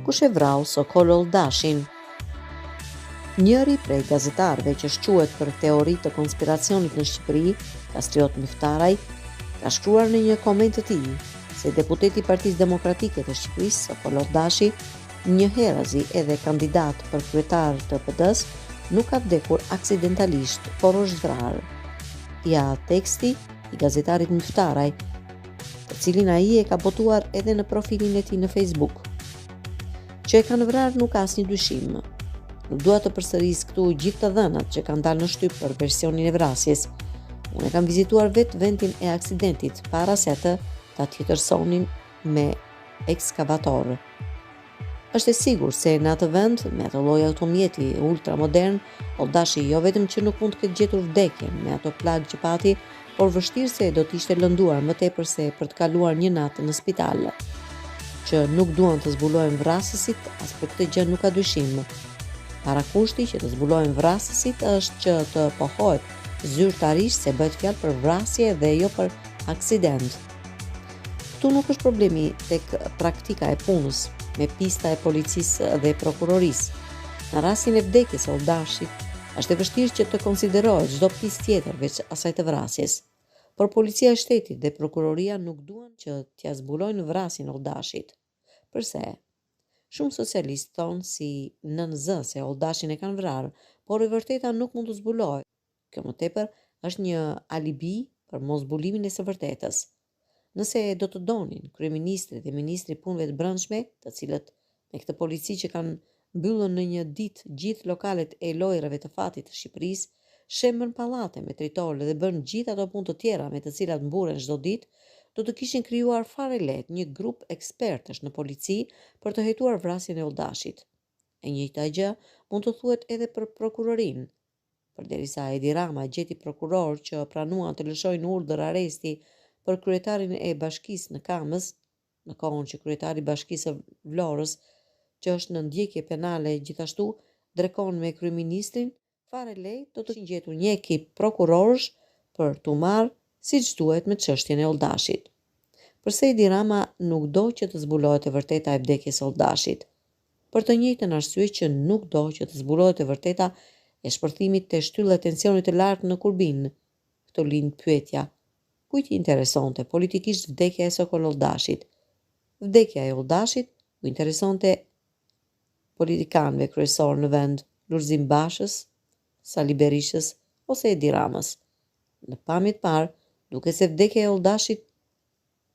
Kush e vrau Sokol Oldashin? Njëri prej gazetarëve që shquhet për teori të konspiracionit në Shqipëri, Kastriot Miftaraj, ka shkruar në një koment të tij se deputeti i Partisë Demokratike të Shqipërisë, Sokol Oldashi, një herëzi edhe kandidat për kryetar të PD-s, nuk ka vdekur aksidentalisht, por është vrarë. Ja teksti i gazetarit Miftaraj, të cilin ai e ka botuar edhe në profilin e tij në Facebook. Që e kanë vrarë nuk ka asnjë dyshim. Nuk dua të përsëris këtu gjithë të dhënat që kanë dalë në shtyp për versionin e vrasjes. Unë kam vizituar vetë vendin e aksidentit para se atë ta tjetërsonin me ekskavator. Është e sigurt se në atë vend, me atë lloj automjeti ultramodern, Oldashi jo vetëm që nuk mund të ketë gjetur vdekjen me ato plagë që pati, por vështirë se do të ishte lënduar më tepër se për të kaluar një natë në spital. Që nuk duan të zbulojnë vrasësit, as për këtë gjë nuk ka dyshim. Parakushti që të zbulojnë vrasësit është që të pohohet zyrtarisht se bëhet fjalë për vrasje dhe jo për aksident. Këtu nuk është problemi tek praktika e punës, me pista e policisë dhe prokurorisë. Në rastin e vdekjes së Oldashit, është e vështirë që të konsiderohet çdo pistë tjetër veç asaj të vrasjes. Por policia e shtetit dhe prokuroria nuk duan që t'ia zbulojnë vrasjen e Oldashit. Përse? Shumë socialistë thonë si NZ se Oldashin e kanë vrarë, por e vërteta nuk mund të zbulohet. Kjo më tepër është një alibi për mos zbulimin e së vërtetës. Nëse do të donin kryeministri dhe ministri i punëve të brendshme, të cilët me këtë polici që kanë mbyllën në një ditë gjithë lokalet e lojrave të fatit të Shqipërisë, shembën pallate me tritore dhe bën gjithë ato punë të tjera me të cilat mburen çdo ditë, do të kishin krijuar fare lehtë një grup ekspertësh në polici për të hetuar vrasjen e Oldashit. E njëjta gjë mund të thuhet edhe për prokurorinë. Përderisa Edi Rama gjeti prokuror që pranuan të lëshojnë urdhër arresti për kryetarin e bashkisë në Kamës, në kohën që kryetari i bashkisë së Vlorës, që është në ndjekje penale gjithashtu, drekon me kryeministrin, fare lehtë do të gjetur një ekip prokurorësh për t'u marrë siç duhet me çështjen e Oldashit. Përse Edi Rama nuk do që të zbulohet e vërteta e vdekjes së Oldashit? Për të njëjtën arsye që nuk do që të zbulohet e vërteta e shpërthimit të shtyllë tensionit të lartë në Kurbin. Këto lind pyetja: kujt i interesonte politikisht vdekja e Sokol Oldashit? Vdekja e Oldashit u interesonte politikanëve kryesor në vend, Lulzim Bashës, Sali Berishës ose Edi Ramës. Në pamjet parë, duke se vdekja e Oldashit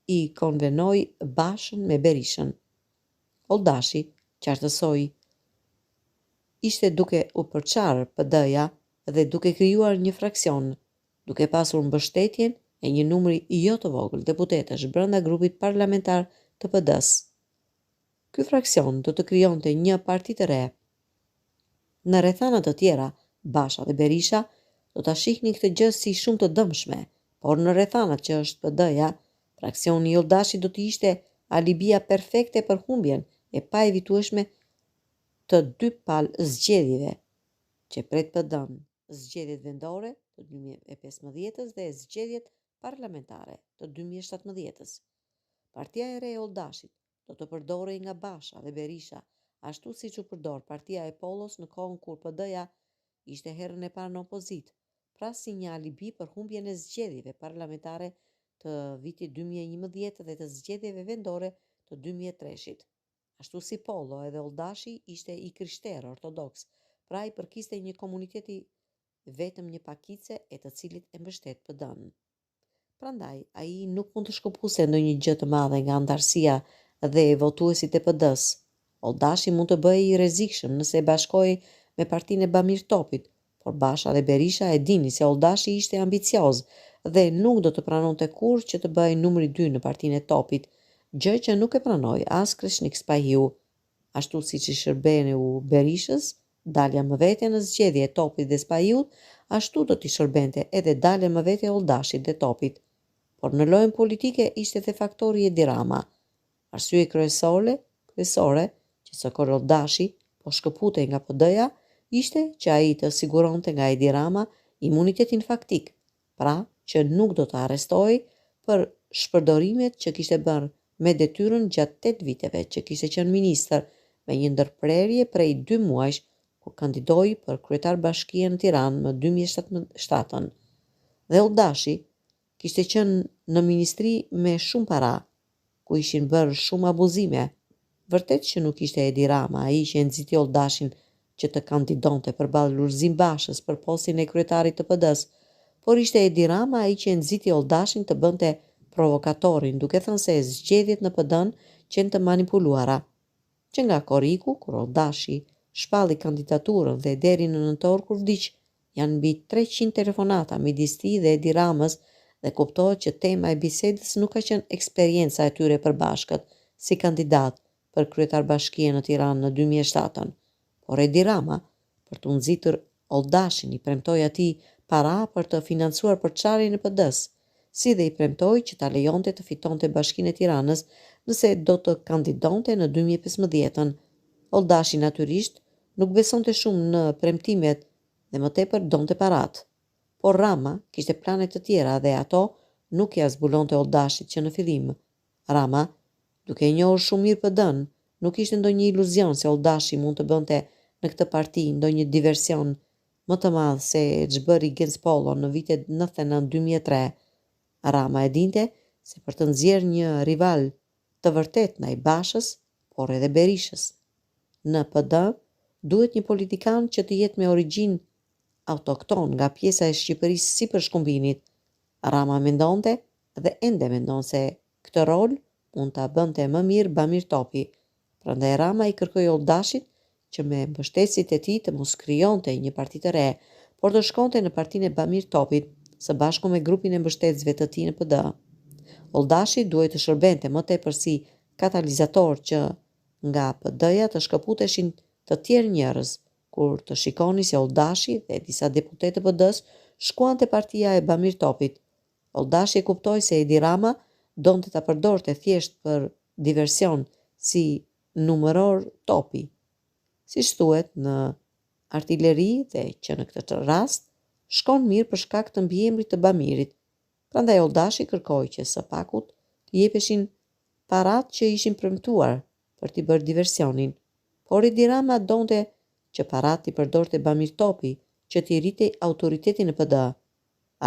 i konvenoi Bashën me Berishën. Oldashi, qartësoi, ishte duke u përçarë PD-ja dhe duke krijuar një fraksion, duke pasur mbështetjen e një numri jo të vogël deputetësh brenda grupit parlamentar të PD-s. Ky fraksion do të krijonte një parti të re. Në rrethana të tjera, Basha dhe Berisha do ta shihnin këtë gjë si shumë të dëmshme, por në rrethanat që është PD-ja, fraksioni i Oldashit do të ishte alibia perfekte për humbjen e paevitueshme të dy palë zgjedhjeve që pret PD-n, zgjedhjet vendore të 2015 dhe zgjedhjet parlamentare të 2017. Partia e re e Oldashit do të përdorej nga Basha dhe Berisha, ashtu siç u përdor Partia e Pollos në kohën kur PD-ja ishte herën e parë në opozit, pra si një alibi për humbjen e zgjedhjeve parlamentare të vitit 2011 dhe të zgjedhjeve vendore të 2003-shit. Ashtu si Pollo, edhe Oldashi ishte i krishterë ortodoks, pra i përkiste një komuniteti vetëm një pakice e të cilit e mbështet PD-n. Prandaj, ai nuk mund të shkëputse ndonjë gjë të madhe nga antarësia dhe votuesit e PD-s. Oldashi mund të bëhej i rrezikshëm nëse e bashkohej me partinë e Bamir Topit, por Basha dhe Berisha e dinin se Oldashi ishte ambicioz dhe nuk do të pranonte kurrë që të bëhej numri 2 në partinë e Topit, gjë që nuk e pranoi as Kreshnik Spahiu, ashtu siç i shërbeu Berishës, dalja më vete në zgjedhje e Topit dhe Spahiut, ashtu do t'i shërbente edhe dalja më vete e Oldashit dhe Topit. Por në lojën politike ishte dhe faktori Edi Rama. Arsye kryesore që Sokol Oldashi po shkëputej nga PD-ja ishte që ai të siguronte nga Edi Rama imunitetin faktik, pra që nuk do të arrestohej për shpërdorimet që kishte bërë me detyrën gjatë 8 viteve që kishte qenë ministër, me një ndërprerje prej 2 muajsh, kur kandidoi për kryetar bashkie në Tiranë më 2017. Dhe Oldashi kishte qenë në ministri me shumë para, ku ishin bërë shumë abuzime. Vërtet që nuk ishte Edi Rama ai që e nxiti Oldashin që të kandidonte përballë Lulzim Bashës për postin e kryetarit të PD-s, por ishte Edi Rama ai që e nxiti Oldashin të bënte provokatorin, duke thënë se zgjedhjet në PD-n qenë të manipuluara. Që nga Koriku, kur Oldashi shpalli kandidaturën dhe deri në nëntor kur vdiq, janë mbi 300 telefonata midis tij dhe Edi Ramës dhe kuptohet që tema e bisedës nuk ka qenë eksperienca e tyre përbashkët si kandidat për kryetar bashkie në Tiranë në 2007. Por Edi Rama, për të nxitur Oldashin, i premtoi atij para për të financuar përçarjen e PD-s, si dhe i premtoi që ta lejonte të fitonte Bashkinë e Tiranës nëse do të kandidonte në 2015. Oldashi natyrisht nuk besonte shumë në premtimet dhe më tepër donte parat. Por Rama kishte plane të tjera dhe ato nuk ja zbulonte Oldashit që në fillim. Rama, duke e njohur shumë mirë PD-n, nuk ishte ndonjë iluzion se Oldashi mund të bënte në këtë parti ndonjë diversion më të madh se ç'bëri Genspolo në vitet 99-2003. Rama e dinte se për të nxjerrë një rival të vërtet ndaj Bashës, por edhe Berishës në PD, duhet një politikan që të jetë me origjinë autokton nga pjesa e Shqipërisë si për shkumbinit. Rama mendonte dhe ende mendon se këtë rol mund ta bënte më mirë Bamir Topi. Prandaj Rama i kërkoi Oldashit që me mbështetësit e tij të mos krijonte një parti të re, por të shkonte në partinë e Bamir Topit së bashku me grupin e mbështetësve të tij në PD. Oldashi duhet të shërbente më tepër si katalizator që nga PD-ja të shkëputeshin të tjerë njerëz, kur të shikoni se Oldashi dhe disa deputetë të PD-s shkuan te partia e Bamir Topit. Oldashi e kuptoi se Edi Rama donte ta përdorte thjesht për diversion si numëror Topi, siç thuhet në artilleri dhe që në këtë rast shkon mirë për shkak të mbiemrit të Bamirit. Prandaj Oldashi kërkoi që së pakut të jepeshin parat që ishin premtuar për t'i bërë diversionin, por Edi Rama donte që parat t'i përdorte Bamir Topi që t'i rritej autoritetin në PD.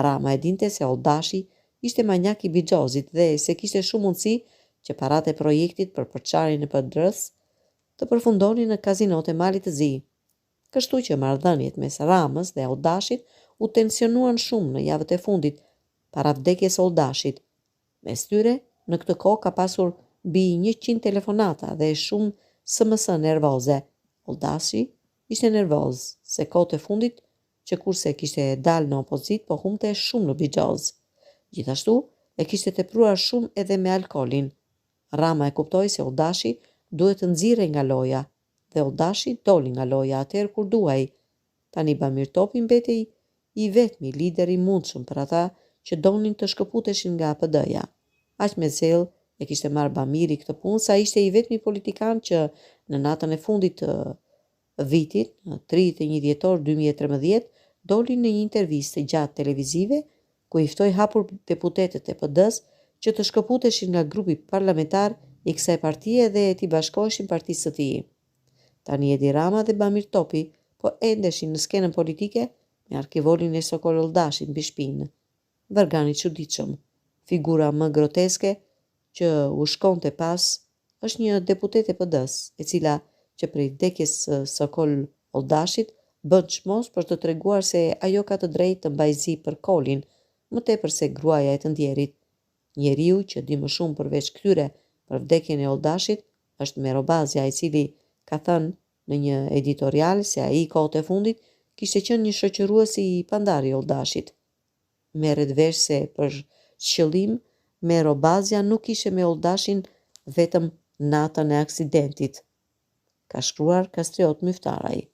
Rama e dinte se Oldashi ishte manjak i Bixhozit dhe se kishte shumë mundësi që parat e projektit për përçarjen e PD-s të përfundonin në kazinot e Malit të Zi. Kështu që marrëdhëniet mes Ramës dhe Oldashit u tensionuan shumë në javët e fundit para vdekjes së Oldashit. Mes tyre, në këtë kohë ka pasur mbi 100 telefonata dhe shumë SMS nervoze. Oldashi ishte nervoz se kohët e fundit që kurse kishte dalë në opozit po humte shumë në Bixhoz. Gjithashtu, e kishte tepruar shumë edhe me alkolin. Rama e kuptoi se Oldashi duhet të nxirrej nga loja dhe Oldashi doli nga loja atëherë kur duhej. Tani Bamir Topi mbetej i vetmi lider i mundshëm për ata që donin të shkëputeshin nga PD-ja. Aq me zell e kishte marrë Bamiri këtë punë sa ishte i vetmi politikan që në natën e fundit të vitit, në 31 dhjetor 2013, doli në një intervistë gjatë televizive ku i ftoi hapur deputetët e PD-s që të shkëputeshin nga grupi parlamentar i kësaj partie dhe t'i bashkoheshin partisë së tij. Tani Edi Rama dhe Bamir Topi po endeshin në skenën politike me arkivolin e Sokol Oldashit mbi shpinë. Vargani çuditshëm, figura më groteske që u shkonte pas është një deputete e PD-s, e cila që prej vdekjes së Sokol Oldashit bën çmos për të treguar se ajo ka të drejtë të mbajë zi për Kolin, më tepër se gruaja e të ndjerit. Njeriu që di më shumë përveç këtyre për vdekjen e Oldashit është Merobazja, i cili ka thënë në një editorial se ai kohët e fundit kishte qenë një shoqërues i pandar i Oldashit. Merret vesh se për qëllim Merobazja nuk ishte me Oldashin vetëm natën e aksidentit, ka shkruar Kastriot Myftaraj.